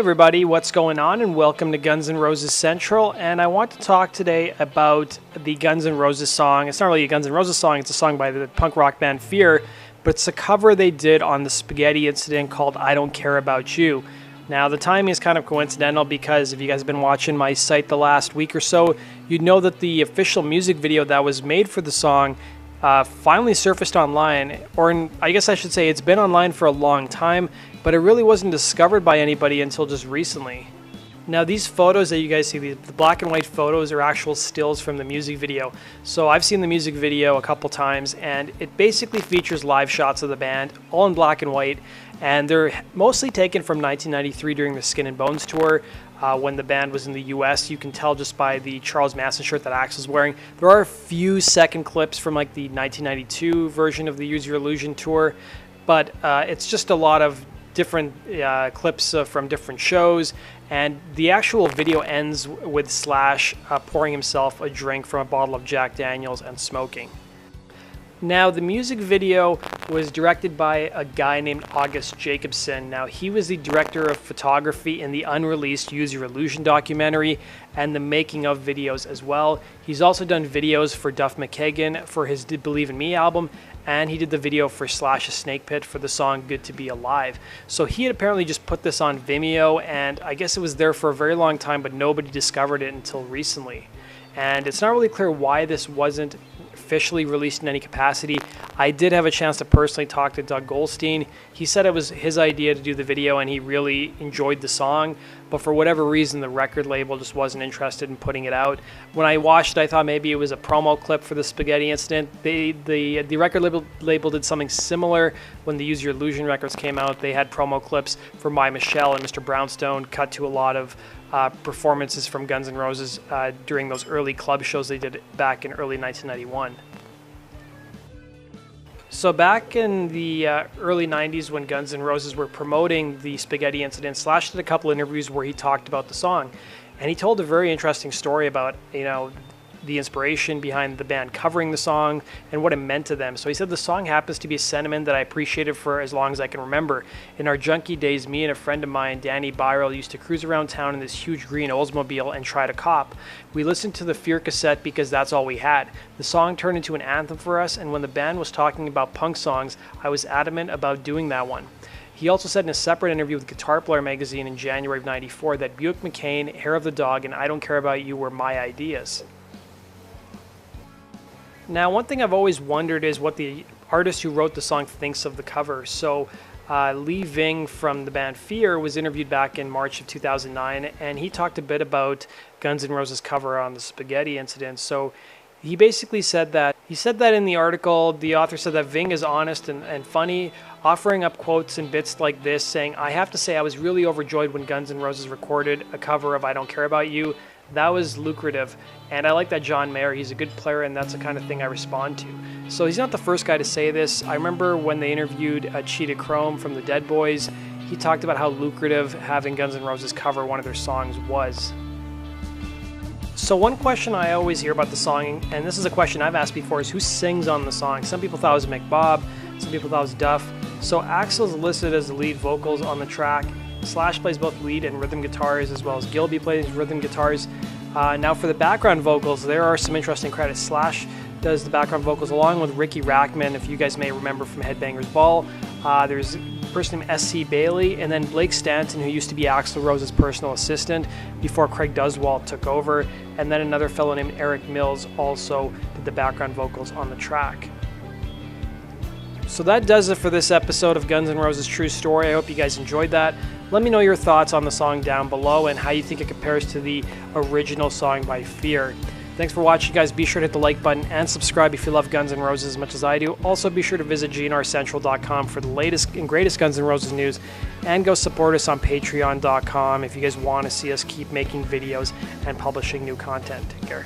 everybody, what's going on, and welcome to Guns N' Roses Central. And I want to talk today about the Guns N' Roses song. It's not really a Guns N' Roses song, it's a song by the punk rock band Fear, but it's a cover they did on the Spaghetti Incident called I Don't Care About You. Now, the timing is kind of coincidental because if you guys have been watching my site the last week or so, you'd know that the official music video that was made for the song finally surfaced online, I guess I should say it's been online for a long time, but it really wasn't discovered by anybody until just recently. Now, these photos that you guys see, the black and white photos, are actual stills from the music video. So I've seen the music video a couple times, and it basically features live shots of the band, all in black and white, and they're mostly taken from 1993 during the Skin and Bones tour. When the band was in the US, you can tell just by the Charles Manson shirt that Axl's wearing. There are a few second clips from like the 1992 version of the Use Your Illusion tour, but it's just a lot of different clips from different shows, and the actual video ends with Slash pouring himself a drink from a bottle of Jack Daniels and smoking. Now, the music video was directed by a guy named August Jacobson. Now, he was the director of photography in the unreleased Use Your Illusion documentary and the making of videos as well. He's also done videos for Duff McKagan for his Did Believe in Me album, and he did the video for Slash's Snake Pit for the song Good to Be Alive. So he had apparently just put this on Vimeo, and I guess it was there for a very long time, but nobody discovered it until recently. And it's not really clear why this wasn't officially released in any capacity. I did have a chance to personally talk to Doug Goldstein. He said it was his idea to do the video and he really enjoyed the song, but for whatever reason the record label just wasn't interested in putting it out. When I watched it, I thought maybe it was a promo clip for the Spaghetti Incident. The record label did something similar when the Use Your Illusion records came out. They had promo clips for My Michelle and Mr. Brownstone cut to a lot of performances from Guns N' Roses during those early club shows they did back in early 1991. So back in the early 90s when Guns N' Roses were promoting the Spaghetti Incident, Slash did a couple interviews where he talked about the song, and he told a very interesting story about, the inspiration behind the band covering the song and what it meant to them. So he said, the song happens to be a sentiment that I appreciated for as long as I can remember. In our junkie days, me and a friend of mine, Danny Byrell, used to cruise around town in this huge green Oldsmobile and try to cop. We listened to the Fear cassette because that's all we had. The song turned into an anthem for us, and when the band was talking about punk songs, I was adamant about doing that one. He also said in a separate interview with Guitar Player magazine in January of '94 that Buick McCain, Hair of the Dog, and I Don't Care About You were my ideas. Now, one thing I've always wondered is what the artist who wrote the song thinks of the cover. So Lee Ving from the band Fear was interviewed back in March of 2009, and he talked a bit about Guns N' Roses' cover on the Spaghetti Incident. So he basically said that in the article, the author said that Ving is honest and funny, offering up quotes and bits like this, saying, I have to say I was really overjoyed when Guns N' Roses recorded a cover of I Don't Care About You. That was lucrative, and I like that John Mayer, he's a good player, and that's the kind of thing I respond to. So he's not the first guy to say this. I remember when they interviewed Cheetah Chrome from the Dead Boys, he talked about how lucrative having Guns N' Roses cover one of their songs was. So one question I always hear about the song, and this is a question I've asked before, is who sings on the song? Some people thought it was Mick Bob, some people thought it was Duff. So Axl's listed as the lead vocals on the track. Slash plays both lead and rhythm guitars, as well as Gilby plays rhythm guitars. Now for the background vocals, there are some interesting credits. Slash does the background vocals along with Ricky Rackman, if you guys may remember from Headbangers Ball. There's a person named S.C. Bailey, and then Blake Stanton, who used to be Axl Rose's personal assistant before Craig Duswalt took over, and then another fellow named Eric Mills also did the background vocals on the track. So that does it for this episode of Guns N' Roses True Story. I hope you guys enjoyed that. Let me know your thoughts on the song down below and how you think it compares to the original song by Fear. Thanks for watching, guys. Be sure to hit the like button and subscribe if you love Guns N' Roses as much as I do. Also, be sure to visit GNRCentral.com for the latest and greatest Guns N' Roses news, and go support us on Patreon.com if you guys want to see us keep making videos and publishing new content. Take care.